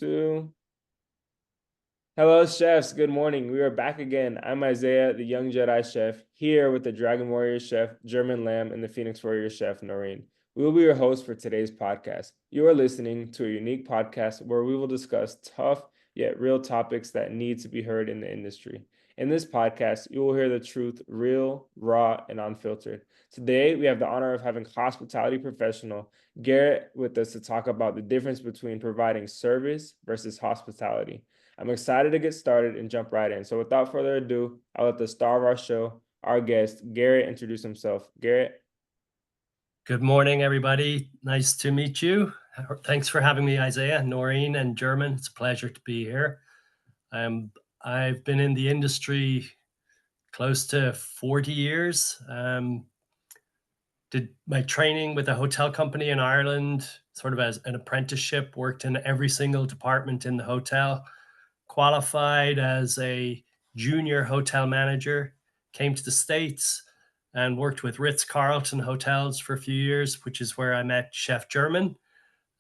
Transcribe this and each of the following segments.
Two. Hello, chefs. Good morning. We are back again. I'm Isaiah, the young Jedi chef, here with the Dragon Warrior chef, German Lam, and the Phoenix Warrior chef, Noreen. We will be your hosts for today's podcast. You are listening to a unique podcast where we will discuss tough yet real topics that need to be heard in the industry. In this podcast, you will hear the truth real, raw, and unfiltered. Today, we have the honor of having hospitality professional Garret with us to talk about the difference between providing service versus hospitality. I'm excited to get started and jump right in. So without further ado, I'll let the star of our show, our guest, Garret, introduce himself. Garret. Good morning, everybody. Nice to meet you. Thanks for having me, Isaiah, Noreen, and German. It's a pleasure to be here. I've been in the industry close to 40 years. Did my training with a hotel company in Ireland, sort of as an apprenticeship, worked in every single department in the hotel, qualified as a junior hotel manager, came to the States and worked with Ritz-Carlton hotels for a few years, which is where I met Chef German.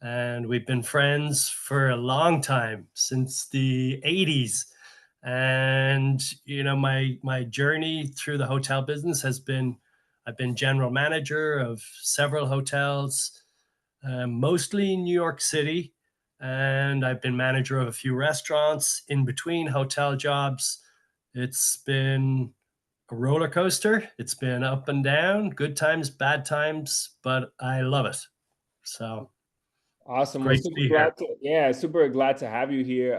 And we've been friends for a long time, since the 80s. And my journey through the hotel business has been, I've been general manager of several hotels, mostly in New York City, and I've been manager of a few restaurants in between hotel jobs. It's been a roller coaster. It's been up and down, good times, bad times, but I love it. So Awesome. Well, great to super be here. glad to super glad to have you here.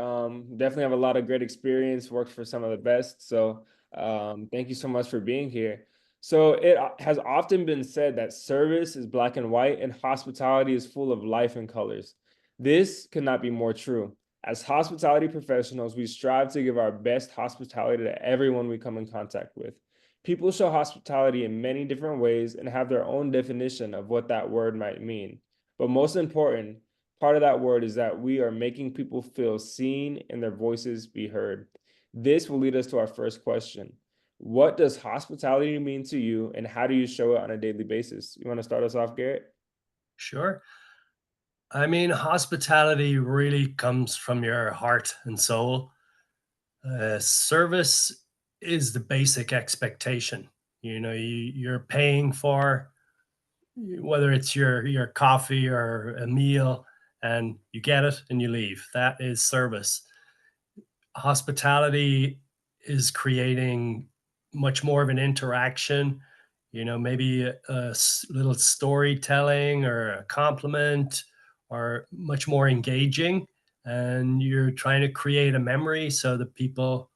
Definitely have a lot of great experience, worked for some of the best. So thank you so much for being here. So it has often been said that service is black and white and hospitality is full of life and colors. This could not be more true. As hospitality professionals, we strive to give our best hospitality to everyone we come in contact with. People show hospitality in many different ways and have their own definition of what that word might mean. But most important, part of that word is that we are making people feel seen and their voices be heard. This will lead us to our first question. What does hospitality mean to you, and how do you show it on a daily basis? You want to start us off, Garret? Sure. I mean, hospitality really comes from your heart and soul. Service is the basic expectation. You're paying for, whether it's your coffee or a meal, and you get it and you leave. That is service. Hospitality is creating much more of an interaction, maybe little storytelling or a compliment, or much more engaging. And you're trying to create a memory so that people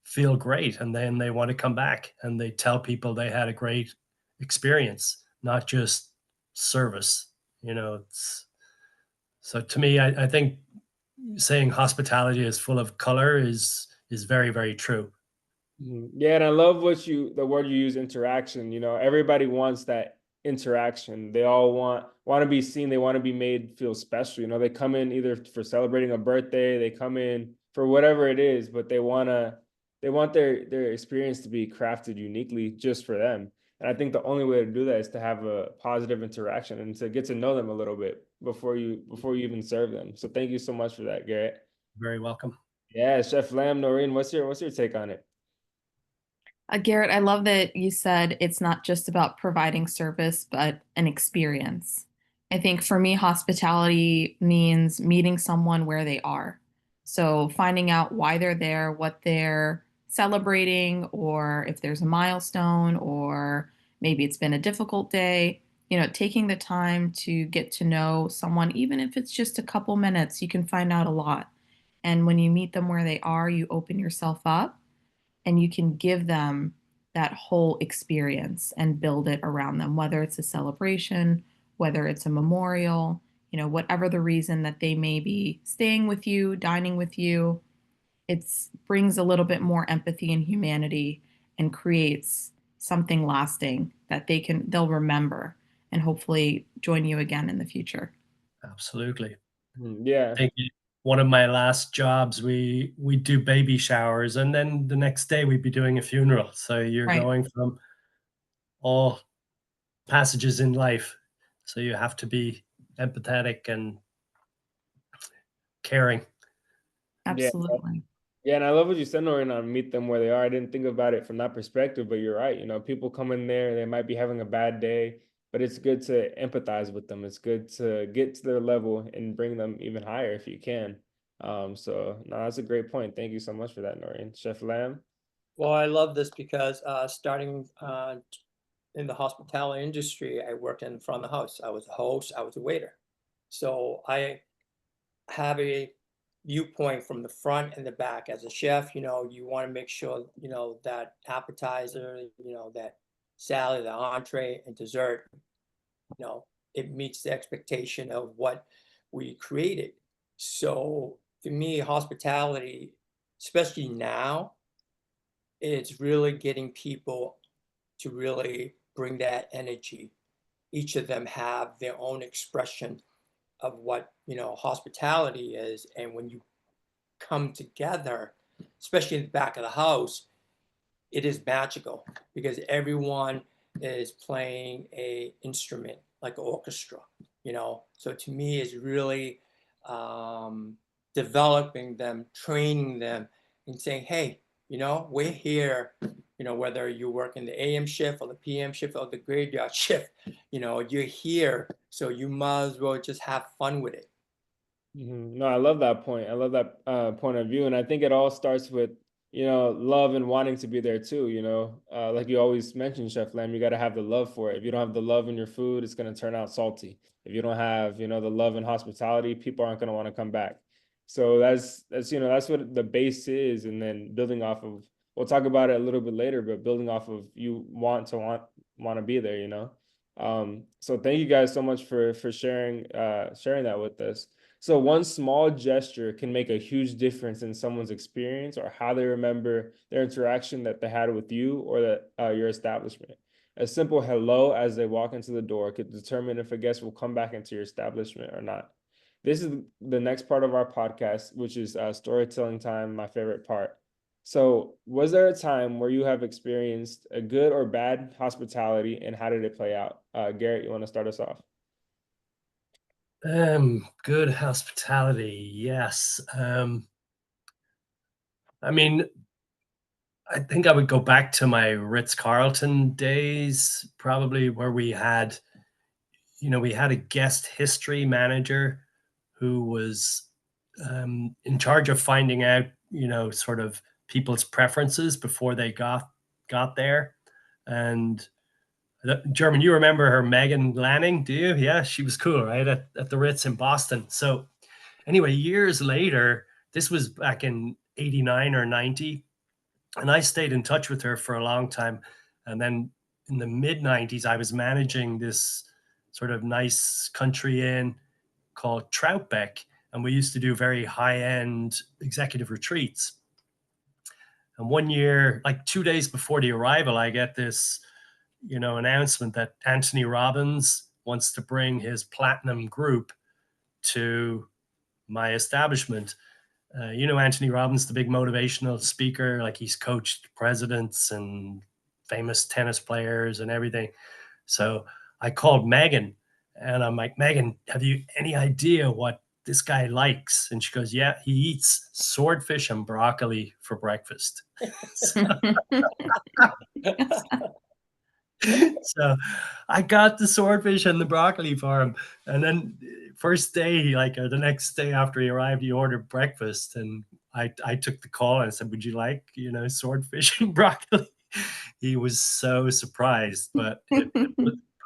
feel great, and then they want to come back and they tell people they had a great experience, not just service. So to me, I think saying hospitality is full of color is very, very true. Yeah, and I love the word you use, interaction. Everybody wants that interaction. They all want to be seen. They want to be made feel special. They come in either for celebrating a birthday, they come in for whatever it is, but they want their experience to be crafted uniquely just for them. And I think the only way to do that is to have a positive interaction and to get to know them a little bit before you even serve them. So thank you so much for that, Garret. Very welcome. Yeah, Chef Lam, Noreen, what's your take on it? Garrett, I love that you said it's not just about providing service, but an experience. I think for me, hospitality means meeting someone where they are. So finding out why they're there, what they're celebrating, or if there's a milestone, or maybe it's been a difficult day. Taking the time to get to know someone, even if it's just a couple minutes, you can find out a lot. And when you meet them where they are, you open yourself up and you can give them that whole experience and build it around them, whether it's a celebration, whether it's a memorial, whatever the reason that they may be staying with you, dining with you. It brings a little bit more empathy and humanity and creates something lasting that they'll remember and hopefully join you again in the future. Absolutely. Yeah. Think one of my last jobs, we do baby showers, and then the next day we'd be doing a funeral. So you're Right. going from all passages in life. So you have to be empathetic and caring. Yeah. Absolutely. Yeah, and I love what you said, Noreen, on meet them where they are. I didn't think about it from that perspective, but you're right. You know, people come in there, they might be having a bad day, but it's good to empathize with them. It's good to get to their level and bring them even higher if you can. So no, that's a great point. Thank you so much for that, Noreen. Chef Lamb. Well, I love this because starting in the hospitality industry, I worked in front of the house. I was a host, I was a waiter. So I have a viewpoint from the front and the back. As a chef, you want to make sure, that appetizer, that salad, the entree and dessert, it meets the expectation of what we created. So for me, hospitality, especially now, it's really getting people to really bring that energy. Each of them have their own expression of what hospitality is, and when you come together, especially in the back of the house, it is magical because everyone is playing a instrument like an orchestra. So to me, it's really developing them, training them, and saying, hey, we're here, whether you work in the AM shift or the PM shift or the graveyard shift, you're here, so you might as well just have fun with it. No, I love that point. I love that point of view. And I think it all starts with, love and wanting to be there too. Like you always mention, Chef Lamb, you got to have the love for it. If you don't have the love in your food, it's going to turn out salty. If you don't have, the love and hospitality, people aren't going to want to come back. So that's what the base is. And then building off of, we'll talk about it a little bit later, but building off of you want to be there. So thank you guys so much for sharing that with us. So one small gesture can make a huge difference in someone's experience or how they remember their interaction that they had with you or your establishment. A simple hello as they walk into the door could determine if a guest will come back into your establishment or not. This is the next part of our podcast, which is storytelling time, my favorite part. So, was there a time where you have experienced a good or bad hospitality, and how did it play out? Garrett, you want to start us off? Good hospitality, yes. I mean, I think I would go back to my Ritz-Carlton days, probably where we had a guest history manager who was in charge of finding out, sort of people's preferences before they got there. And German, you remember her, Megan Lanning, do you? Yeah, she was cool, right? At the Ritz in Boston. So anyway, years later, this was back in 89 or 90, and I stayed in touch with her for a long time. And then in the mid 90s, I was managing this sort of nice country inn called Troutbeck, and we used to do very high-end executive retreats. And one year, like 2 days before the arrival, I get this announcement that Anthony Robbins wants to bring his platinum group to my establishment. Anthony Robbins, the big motivational speaker, like he's coached presidents and famous tennis players and everything. So I called Megan and I'm like, Megan, have you any idea what this guy likes? And she goes, yeah, he eats swordfish and broccoli for breakfast. So I got the swordfish and the broccoli for him. And then first day, like the next day after he arrived, he ordered breakfast. And I took the call and I said, would you like, swordfish and broccoli? He was so surprised, but it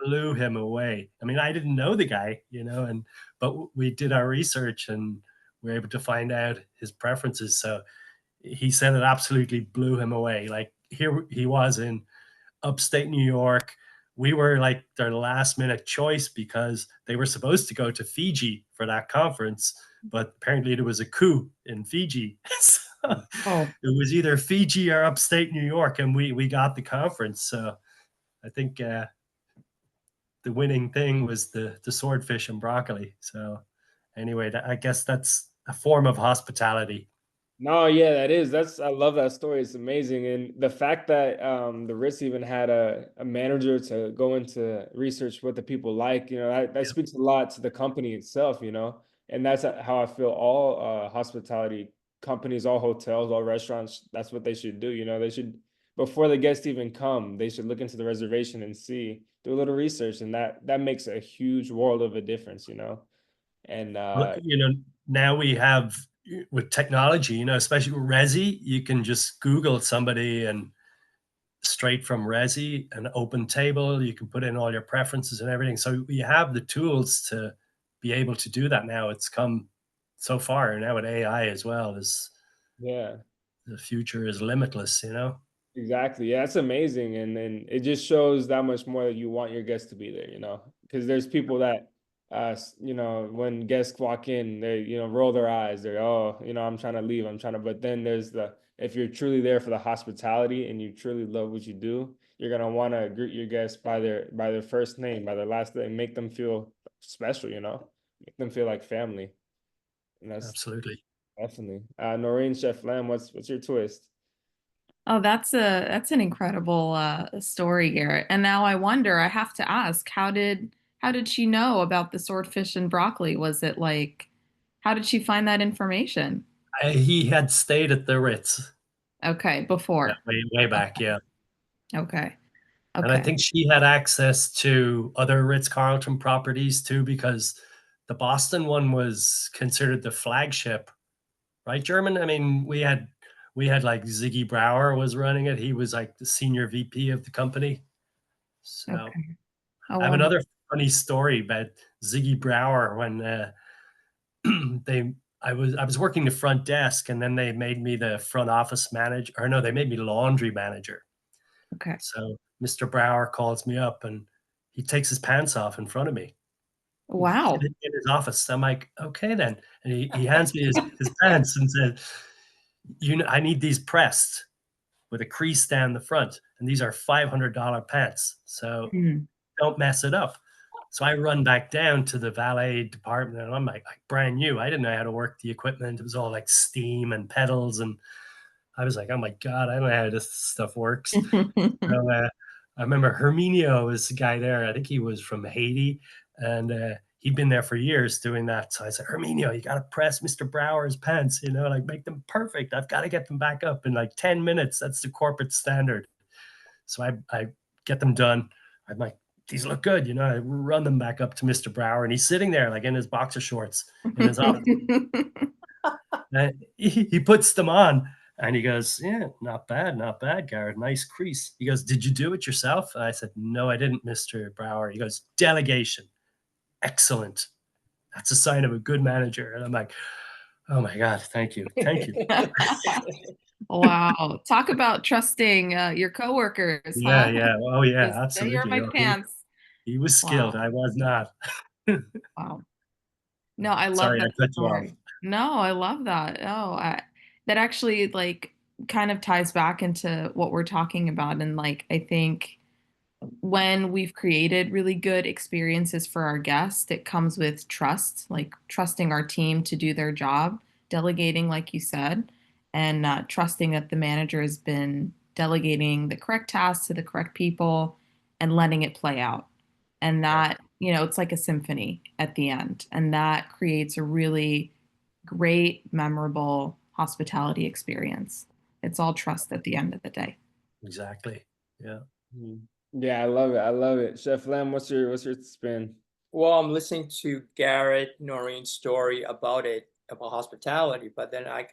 blew him away. I mean, I didn't know the guy, but we did our research and we were able to find out his preferences. So he said it absolutely blew him away. Like here he was in upstate New York. We were like their last minute choice because they were supposed to go to Fiji for that conference, but apparently there was a coup in Fiji. So it was either Fiji or upstate New York, and we got the conference. So I think the winning thing was the swordfish and broccoli. So anyway, I guess that's a form of hospitality. No, yeah, I love that story. It's amazing. And the fact that the Ritz even had a manager to go into research what the people like, that speaks a lot to the company itself, And that's how I feel all hospitality companies, all hotels, all restaurants, that's what they should do. You know, they should, before the guests even come, they should look into the reservation and see, do a little research, and that makes a huge world of a difference, you know. And Well, now we have with technology, especially with Resi, you can just Google somebody and straight from Resi, an open table, you can put in all your preferences and everything. So we have the tools to be able to do that now. It's come so far now with AI as well. yeah. The future is limitless. Exactly. Yeah, that's amazing. And then it just shows that much more that you want your guests to be there, you know, because there's people that, you know, when guests walk in, they, you know, roll their eyes. They're, oh, you know, I'm trying to leave. I'm trying to, but then there's if you're truly there for the hospitality and you truly love what you do, you're going to want to greet your guests by their first name, by their last name, make them feel special, you know, make them feel like family. And that's Absolutely. definitely, Noreen, Chef Lam, what's your twist? Oh, that's an incredible story, Garrett. And now I wonder, I have to ask, how did she know about the swordfish and broccoli? Was it like, how did she find that information? He had stayed at the Ritz. Okay, Yeah, before. way back, yeah. Okay. And I Okay. think she had access to other Ritz-Carlton properties too, because the Boston one was considered the flagship, right, German? I mean, we had like Ziggy Brower was running it. He was like the senior VP of the company. So Okay. Oh, I have wow. another funny story about Ziggy Brower when they I was working the front desk, and then they made me the front office manager, or no, they made me laundry manager. Okay. So Mr. Brower calls me up and he takes his pants off in front of me Wow. in his office. I'm like, okay then. And he hands me his pants and said, I need these pressed with a crease down the front. And these are $500 pants. So Hmm. don't mess it up. So I run back down to the valet department, and I'm like brand new. I didn't know how to work the equipment. It was all like steam and pedals. And I was like, oh my God, I don't know how this stuff works. So I remember Herminio was the guy there. I think he was from Haiti, and he'd been there for years doing that. So I said, Herminio, you got to press Mr. Brower's pants, like make them perfect. I've got to get them back up in like 10 minutes. That's the corporate standard. So I get them done. I'm like, these look good. I run them back up to Mr. Brower, and he's sitting there like in his boxer shorts in his office. He puts them on and he goes, yeah, not bad, Garrett. Nice crease. He goes, did you do it yourself? I said, no, I didn't, Mr. Brower. He goes, delegation. Excellent. That's a sign of a good manager. And I'm like, oh my God, thank you. Thank you. Wow. Talk about trusting your coworkers, Yeah, huh? yeah. Oh yeah, Just they are absolutely. my Oh, pants. he was skilled. Wow. I was not. Wow. No, I love Sorry, I that cut you off. story. No, I love that. That actually like kind of ties back into what we're talking about. And like, I think when we've created really good experiences for our guests, it comes with trust, like trusting our team to do their job, delegating, like you said, and trusting that the manager has been delegating the correct tasks to the correct people and letting it play out. And Yeah, that, it's like a symphony at the end. And that creates a really great, memorable hospitality experience. It's all trust at the end of the day. exactly. Yeah. Mhm. Yeah, I love it. I love it. Chef Lam, what's your spin? Well, I'm listening to Garrett, Noreen's story about hospitality, but then I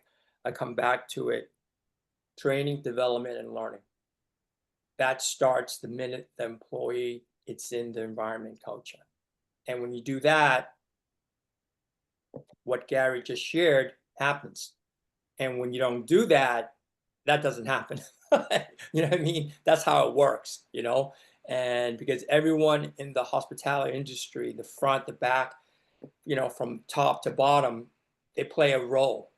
come back to it, training, development, and learning. That starts the minute the employee it's in the environment culture. And when you do that, what Gary just shared happens. And when you don't do that, that doesn't happen. You know what I mean? That's how it works. And because everyone in the hospitality industry, the front, the back, from top to bottom, they play a role.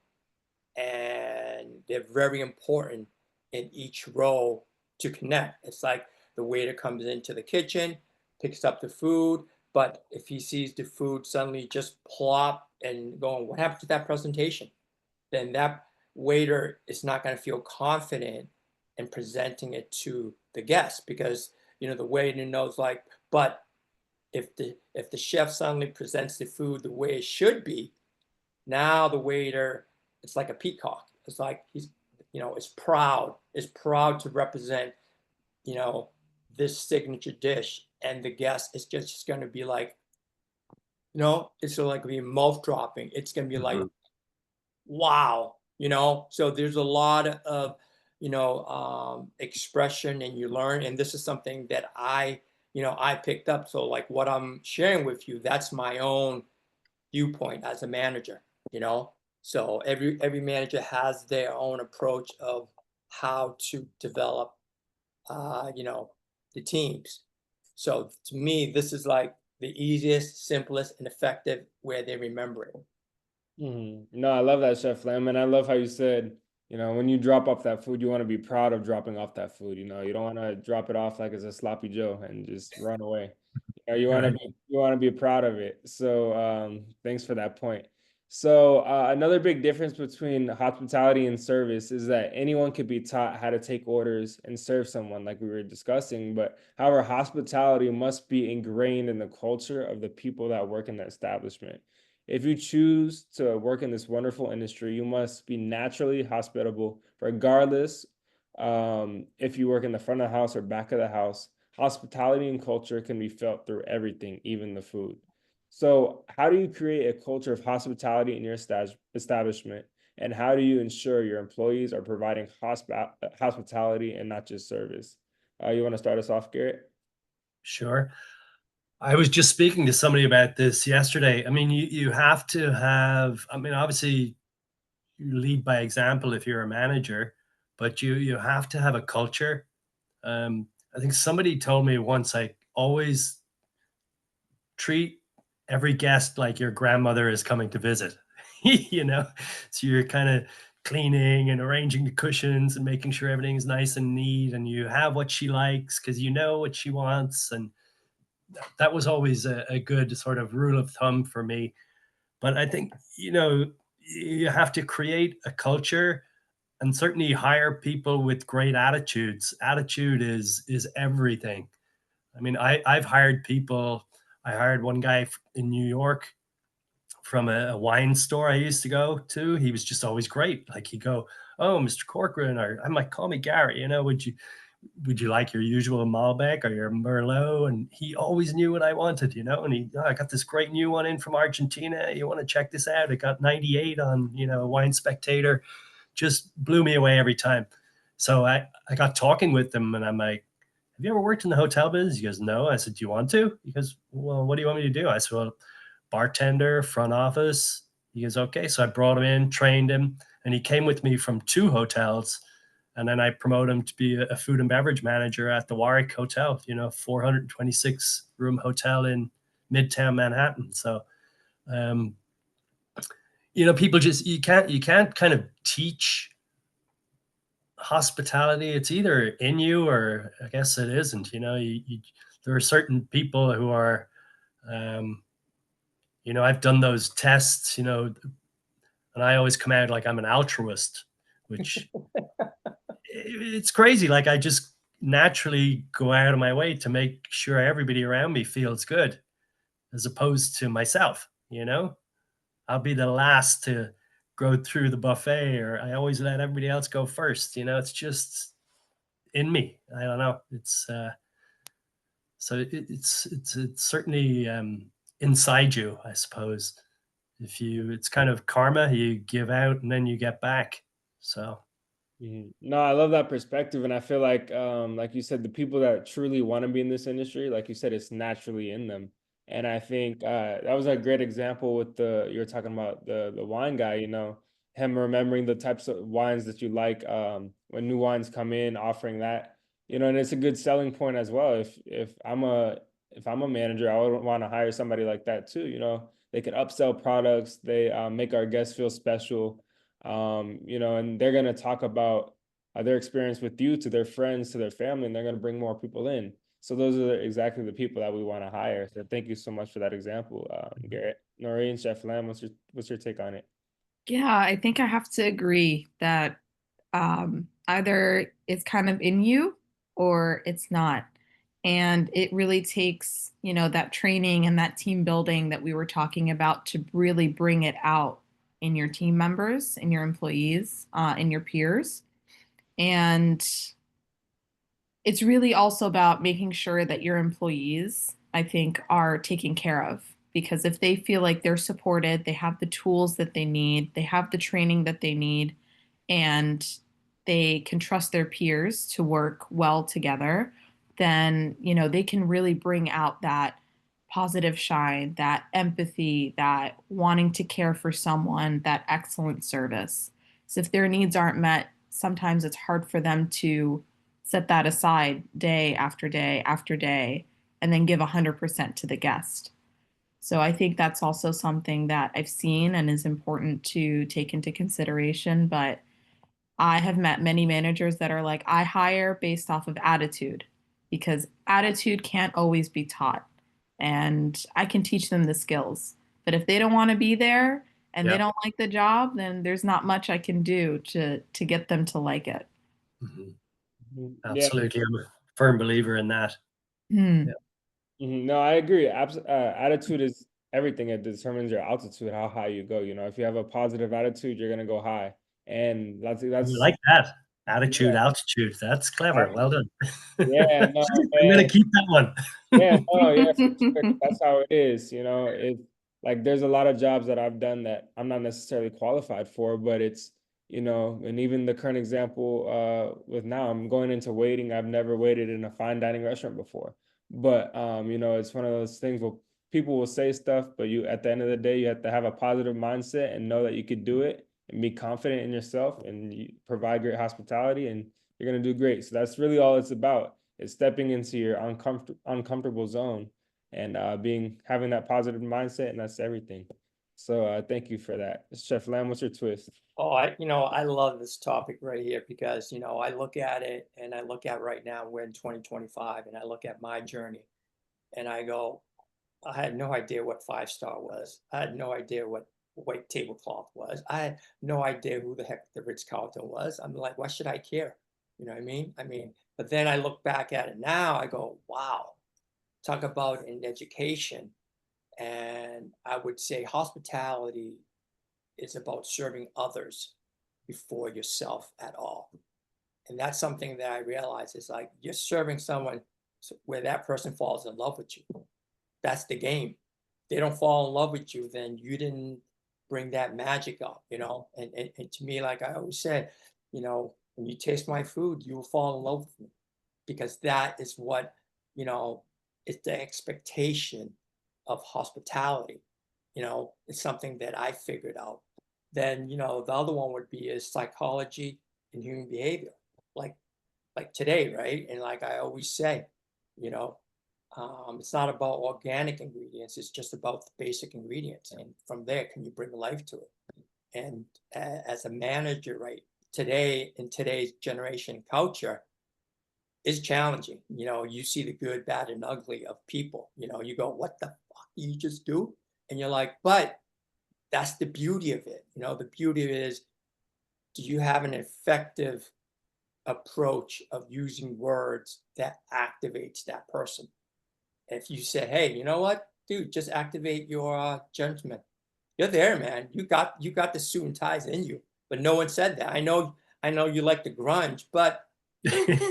And they're very important in each role to connect. It's like the waiter comes into the kitchen, picks up the food, but if he sees the food suddenly just plop and going, what happened to that presentation? Then that waiter is not going to feel confident in presenting it to the guest, because the waiter knows, but if the chef suddenly presents the food the way it should be, Now the waiter, it's like a peacock. It's like he's, is proud to represent, this signature dish, and the guest is just going to be like, it's sort of like be mouth dropping. It's going to be like, Mhm. wow, so there's a lot of, expression, and you learn, and this is something that I picked up. So like what I'm sharing with you, that's my own viewpoint as a manager, so every manager has their own approach of how to develop, the teams. So to me, this is like the easiest, simplest, and effective way they remember it. No, I love that, Chef Lam, and I love how you said, when you drop off that food, you want to be proud of dropping off that food. You don't want to drop it off like it's a sloppy Joe and just run away. You want to Right. be proud of it. So, thanks for that point. So, another big difference between hospitality and service is that anyone could be taught how to take orders and serve someone, like we were discussing. But however, hospitality must be ingrained in the culture of the people that work in the establishment. If you choose to work in this wonderful industry, you must be naturally hospitable, regardless if you work in the front of the house or back of the house. Hospitality and culture can be felt through everything, even the food. So, how do you create a culture of hospitality in your establishment? And how do you ensure your employees are providing hospitality and not just service? You want to start us off, Garrett? Sure. I was just speaking to somebody about this yesterday. I mean, you have to have, I mean, obviously you lead by example if you're a manager, but you have to have a culture. I think somebody told me once, like, always treat every guest like your grandmother is coming to visit. you know, so you're kind of cleaning and arranging the cushions and making sure everything's nice and neat, and you have what she likes because you know what she wants. And that was always a good sort of rule of thumb for me. But I think, you have to create a culture and certainly hire people with great attitudes. Attitude is everything. I mean, I've hired people. I hired one guy in New York from a wine store I used to go to. He was just always great. Like he'd go, "Oh, Mr. Corcoran," or I might call me Gary. Would you like your usual Malbec or your Merlot? And he always knew what I wanted, And I got this great new one in from Argentina. You want to check this out? It got 98 on, Wine Spectator. Just blew me away every time. So I got talking with them, and I'm like, have you ever worked in the hotel business? He goes, no. I said, do you want to? He goes, well, what do you want me to do? I said, well, bartender, front office. He goes, okay. So I brought him in, trained him, and he came with me from 2 hotels. And then I promoted him to be a food and beverage manager at the Warwick Hotel, 426 room hotel in Midtown Manhattan. So, um, people just, you can't kind of teach hospitality. It's either in you or I guess it isn't. There are certain people who are, um, I've done those tests, and I always come out like I'm an altruist, which it's crazy. Like I just naturally go out of my way to make sure everybody around me feels good, as opposed to myself. I'll be the last to go through the buffet, or I always let everybody else go first. It's just in me. I don't know. It's certainly inside you, I suppose. It's kind of karma. You give out and then you get back. So. No, I love that perspective, and I feel like you said, the people that truly want to be in this industry, like you said, it's naturally in them. And I think that was a great example with you were talking about the wine guy. Him remembering the types of wines that you like, when new wines come in, offering that. And it's a good selling point as well. If I'm a manager, I would want to hire somebody like that too. They can upsell products, they make our guests feel special, and they're going to talk about their experience with you to their friends, to their family, and they're going to bring more people in. So those are exactly the people that we want to hire. So thank you so much for that example, Garrett. Noreen, Chef Lam, what's your take on it? Yeah, I think I have to agree that either it's kind of in you or it's not. And it really takes, that training and that team building that we were talking about to really bring it out in your team members, in your employees, in your peers. And it's really also about making sure that your employees, I think, are taken care of. Because if they feel like they're supported, they have the tools that they need, they have the training that they need, and they can trust their peers to work well together, then, they can really bring out that positive shine, that empathy, that wanting to care for someone, that excellent service. So if their needs aren't met, sometimes it's hard for them to set that aside day after day after day and then give 100% to the guest. So I think that's also something that I've seen and is important to take into consideration. But I have met many managers that are like, I hire based off of attitude because attitude can't always be taught. And I can teach them the skills. But if they don't want to be there and they Yeah. don't like the job, then there's not much I can do to get them to like it. Mhm. Yeah. Absolutely. I'm a firm believer in that. Hmm. Yeah. No, I agree. Attitude is everything. It determines your altitude, how high you go. If you have a positive attitude, you're gonna go high, and I that's like that. Attitude, yeah, altitude. That's clever. Well done. yeah, no, I'm gonna man. keep that one. Yeah, no, yeah, for sure. That's how it is. It like there's a lot of jobs that I've done that I'm not necessarily qualified for, but and even the current example with now I'm going into waiting. I've never waited in a fine dining restaurant before. But it's one of those things where people will say stuff, but you at the end of the day, you have to have a positive mindset and know that you could do it and be confident in yourself and you provide great hospitality and you're gonna do great. So that's really all it's about. It's stepping into your uncomfortable zone and having that positive mindset, and that's everything. So thank you for that. Chef Lam, what's your twist? Oh, I love this topic right here because, I look at it and I look at right now, we're in 2025 and I look at my journey and I go, I had no idea what 5-star was. I had no idea what white tablecloth was. I had no idea who the heck the Ritz-Carlton was. I'm like, why should I care? You know what I mean? But then I look back at it now, I go, wow, talk about an education. And I would say hospitality is about serving others before yourself at all. And that's something that I realize is like you're serving someone where that person falls in love with you. That's the game. They don't fall in love with you, then you didn't bring that magic up, And to me, like I always said, when you taste my food, you will fall in love with me because that is what, it's the expectation of hospitality. It's something that I figured out. Then, the other one would be is psychology and human behavior, like today, right? And like I always say, you know, it's not about organic ingredients. It's just about the basic ingredients, and from there, can you bring life to it? And as a manager, right today in today's generation culture, is challenging. You see the good, bad, and ugly of people. You go, what the fuck do you just do? And you're like, but that's the beauty of it. The beauty of it is, do you have an effective approach of using words that activates that person? If you say, hey, you know what, dude, just activate your judgment. You're there, man. You got the suit and ties in you. But no one said that. I know you like the grunge, but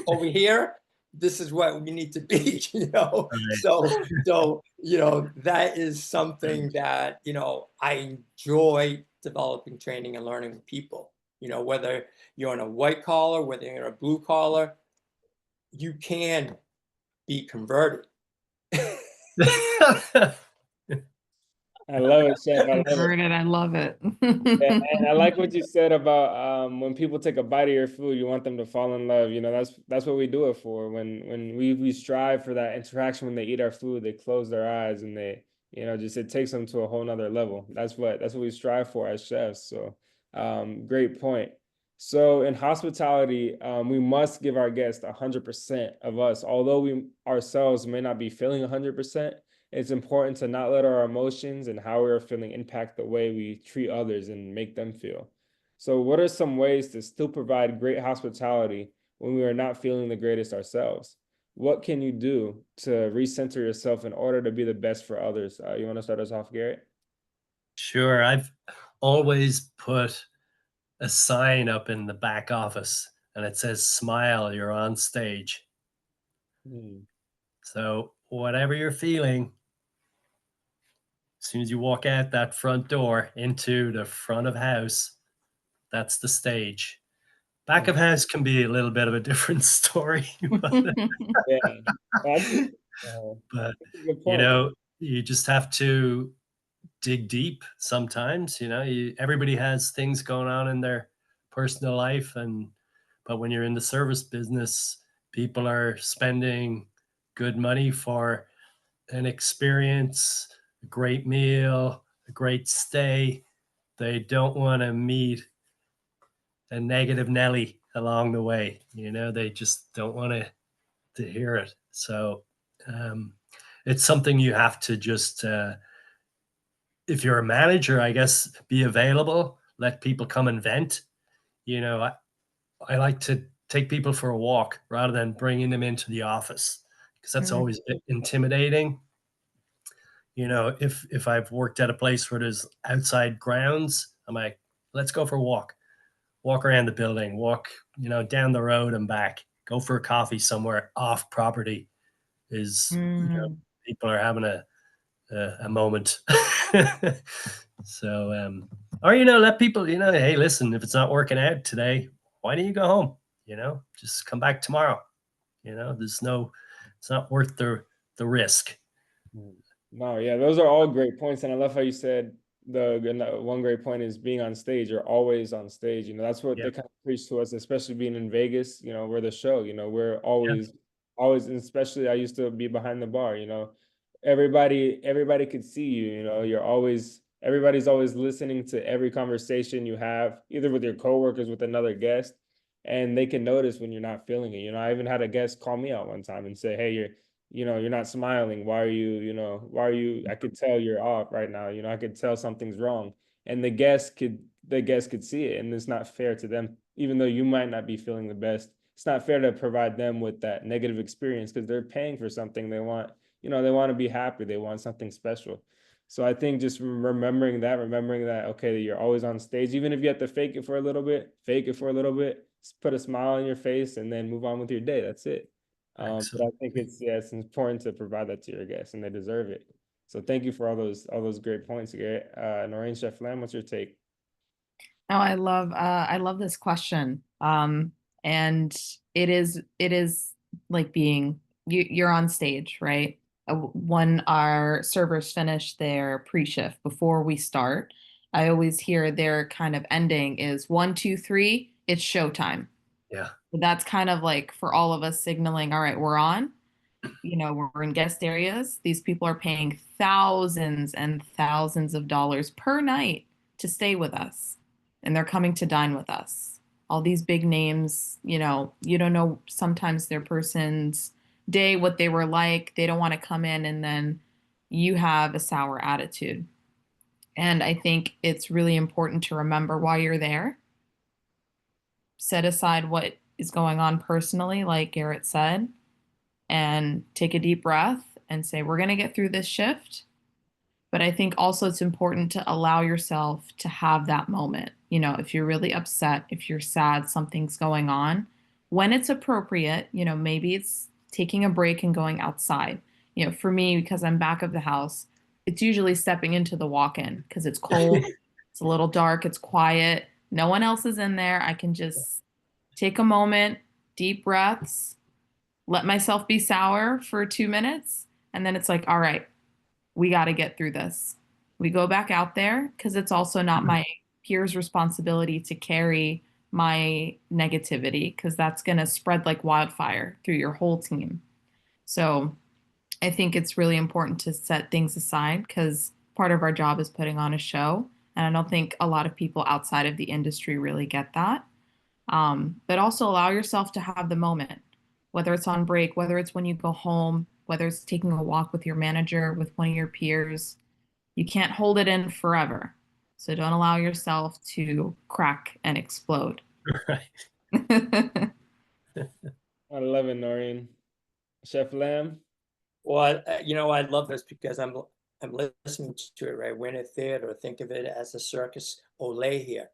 over here, this is what we need to be, Right. So that is something that I enjoy developing, training, and learning with people. Whether you're on a white collar, whether you're on a blue collar, you can be converted. I love it, Chef. I love it. Converted. I love it. Yeah, and I like what you said about when people take a bite of your food, you want them to fall in love. That's what we do it for. When we strive for that interaction when they eat our food, they close their eyes and they, just it takes them to a whole nother level. That's what we strive for as chefs. So great point. So in hospitality, we must give our guests 100% of us, although we ourselves may not be feeling 100%. It's important to not let our emotions and how we're feeling impact the way we treat others and make them feel. So, what are some ways to still provide great hospitality when we are not feeling the greatest ourselves? What can you do to recenter yourself in order to be the best for others? You want to start us off, Garrett? Sure. always put a sign up in the back office and it says, "Smile, you're on stage." Mm. So whatever you're feeling, as soon as you walk out that front door into the front of house, that's the stage. Back of house can be a little bit of a different story, but, Yeah, that's uh, but that's a good you point. know, you just have to dig deep sometimes. Everybody has things going on in their personal life, but when you're in the service business, people are spending good money for an experience, a great meal, a great stay. They don't want to meet a negative Nelly along the way. They just don't want to hear it. So um, it's something you have to just, if you're a manager, I guess, be available, let people come and vent. I like to take people for a walk rather than bringing them into the office because that's Mm, always a bit intimidating. If I've worked at a place where there's outside grounds, I'm like, let's go for a walk around the building, walk, down the road and back, go for a coffee somewhere off property is, mm. people are having a moment. So, or, let people, hey, listen, if it's not working out today, why don't you go home? Just come back tomorrow. It's not worth the risk. Mm. No, yeah, those are all great points, and I love how you said one great point is being on stage. You're always on stage. That's what Yeah. they kind of preach to us, especially being in Vegas. We're the show. We're Yeah. always, and especially I used to be behind the bar. Everybody could see you. Everybody's always listening to every conversation you have, either with your coworkers, with another guest, and they can notice when you're not feeling it. I even had a guest call me out one time and say, "Hey, you're not smiling. Why are you, I could tell you're off right now. I could tell something's wrong." And the guest could see it. And it's not fair to them, even though you might not be feeling the best. It's not fair to provide them with that negative experience because they're paying for something. They want to be happy. They want something special. So I think just remembering that, okay, you're always on stage, even if you have to fake it for a little bit, put a smile on your face and then move on with your day. That's it. But I Excellent. think it's important to provide that to your guests, and they deserve it. So thank you for all those great points, Garrett. Noreen, Chef Lam, what's your take? Oh, I love this question. And it is like being you're on stage, right? When our servers finish their pre-shift before we start, I always hear their kind of ending is 1, 2, 3, it's showtime. Yeah. That's kind of like for all of us signaling, all right, we're on. We're in guest areas. These people are paying thousands and thousands of dollars per night to stay with us, and they're coming to dine with us. All these big names, you don't know sometimes their person's day, what they were like. They don't want to come in and then you have a sour attitude. And I think it's really important to remember why you're there. Set aside what is going on personally, like Garrett said, and take a deep breath and say, we're going to get through this shift. But I think also it's important to allow yourself to have that moment. If you're really upset, if you're sad, something's going on, when it's appropriate, maybe it's taking a break and going outside. For me, because I'm back of the house, it's usually stepping into the walk in because it's cold, it's a little dark, it's quiet, no one else is in there. I can just take a moment, deep breaths, let myself be sour for 2 minutes. And then it's like, all right, we got to get through this. We go back out there because it's also not my peers' responsibility to carry my negativity because that's going to spread like wildfire through your whole team. So I think it's really important to set things aside because part of our job is putting on a show. And I don't think a lot of people outside of the industry really get that. But also allow yourself to have the moment, whether it's on break, whether it's when you go home, whether it's taking a walk with your manager, with one of your peers. You can't hold it in forever. So don't allow yourself to crack and explode. Right. I love it, Noreen. Chef Lam. Well, I love this because I'm listening to it, right? We're in a theater, think of it as a circus Olay here.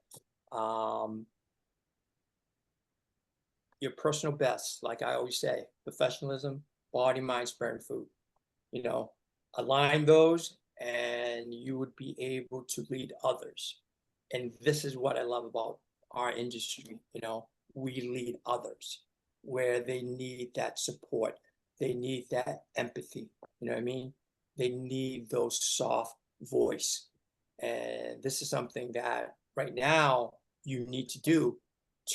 Your personal best, like I always say, professionalism, body, mind, spirit, and food. You know, align those and you would be able to lead others. And this is what I love about our industry. You know, we lead others where they need that support. They need that empathy. You know what I mean? They need those soft voice. And this is something that right now you need to do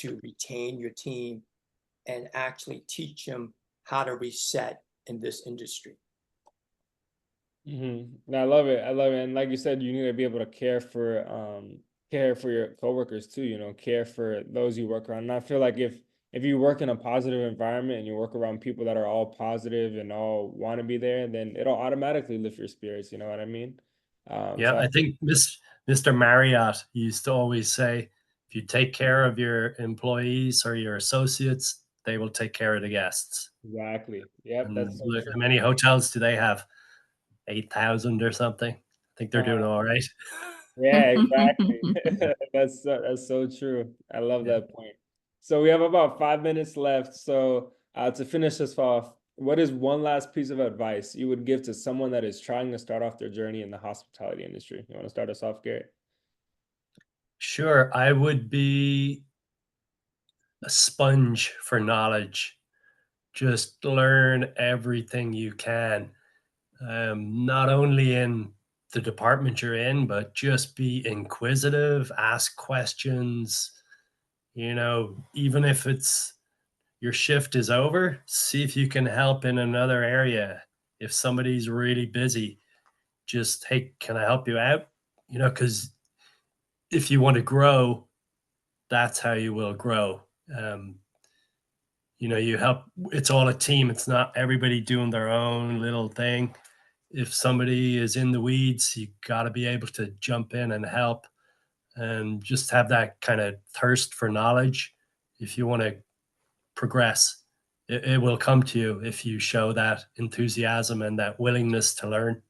to retain your team and actually teach them how to reset in this industry. No, I love it. I love it. And like you said, you need to be able to care for your coworkers too, you know, care for those you work around. And I feel like if you work in a positive environment and you work around people that are all positive and all want to be there, then it'll automatically lift your spirits, you know what I mean? Yeah, I think Mr. Marriott used to always say, if you take care of your employees or your associates, they will take care of the guests. Exactly. Yep, And that's so look, true. how many hotels do they have? 8,000 or something. I think they're doing all right. Yeah, exactly. That's so true. I love Yeah. that point. So we have about 5 minutes left. So to finish this off, what is one last piece of advice you would give to someone that is trying to start off their journey in the hospitality industry? You want to start us off, Garrett? Sure, I would be a sponge for knowledge. Just learn everything you can, not only in the department you're in, but just be inquisitive, ask questions. You know, even if it's your shift is over, see if you can help in another area. If somebody's really busy, just, hey, can I help you out? You know, because if you want to grow, that's how you will grow. Um, you know, you help, it's all a team. It's not everybody doing their own little thing. If somebody is in the weeds, you got to be able to jump in and help and just have that kind of thirst for knowledge. If you want to progress, it will come to you if you show that enthusiasm and that willingness to learn.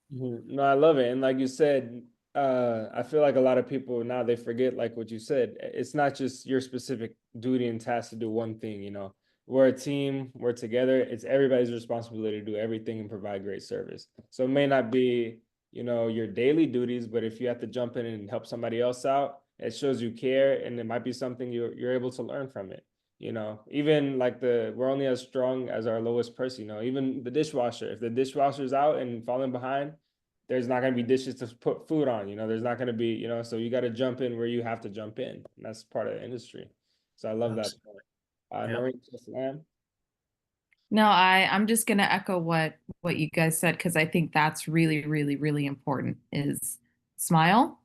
No, I love it. And like you said, I feel like a lot of people now they forget like what you said. It's not just your specific duty and task to do one thing, you know. We're a team, we're together. It's everybody's responsibility to do everything and provide great service. So it may not be, you know, your daily duties, but if you have to jump in and help somebody else out, it shows you care and it might be something you're able to learn from it. You know, even like we're only as strong as our lowest person, you know, even the dishwasher. If the dishwasher's out and falling behind, there's not going to be dishes to put food on, you know, there's not going to be, you know, so you got to jump in where you have to jump in. And that's part of the industry. So I love that point. Yeah. Noreen Lam. No, I'm just gonna echo what you guys said because I think that's really, really, really important is smile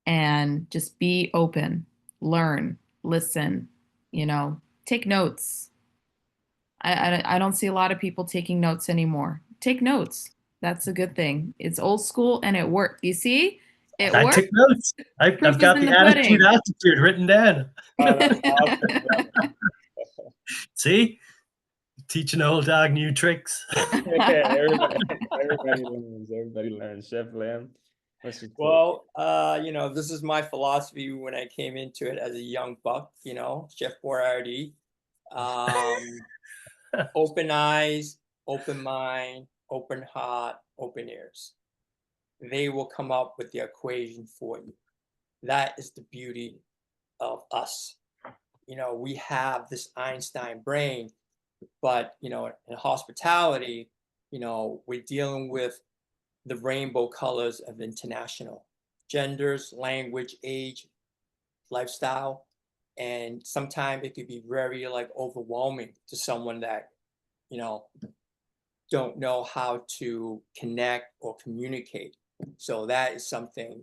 and just be open, learn, listen, you know, take notes. I don't see a lot of people taking notes anymore. Take notes. That's a good thing. It's old school and it worked. You see? It I worked. took notes. Proof I've is got in the the pudding. attitude written down. Oh, that's awesome. See, teaching the old dog new tricks. Yeah, everybody learns. Everybody learns. Chef Lam. What's your take? Well, you know, this is my philosophy when I came into it as a young buck, you know, Chef Boyardee. Open eyes, open mind, open heart, open ears. They will come up with the equation for you. That is the beauty of us. You know, we have this Einstein brain, but, you know, in hospitality, you know, we're dealing with the rainbow colors of international genders, language, age, lifestyle. And sometimes it could be very like overwhelming to someone that, you know, don't know how to connect or communicate. So that is something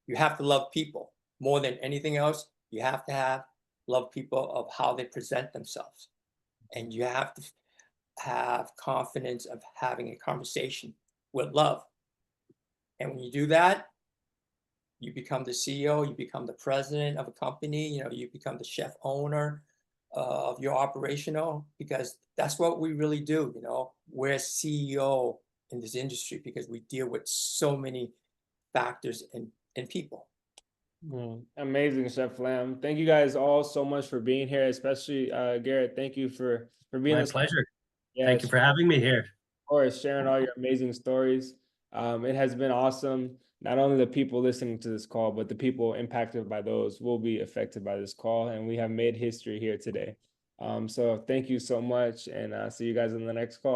you have to love people more than anything else. You have to love people of how they present themselves, and you have to have confidence of having a conversation with love. And when you do that, you become the CEO, you become the president of a company, you know, you become the chef owner of your operational, because that's what we really do. You know, we're CEO in this industry because we deal with so many factors and people. Amazing, Chef Lam. Thank you guys all so much for being here, especially Garrett. Thank you for being My this. pleasure. Yeah, Thank you for having me here. of course, sharing all your amazing stories. It has been awesome. Not only the people listening to this call, but the people impacted by those will be affected by this call, and we have made history here today. So thank you so much, and see you guys in the next call.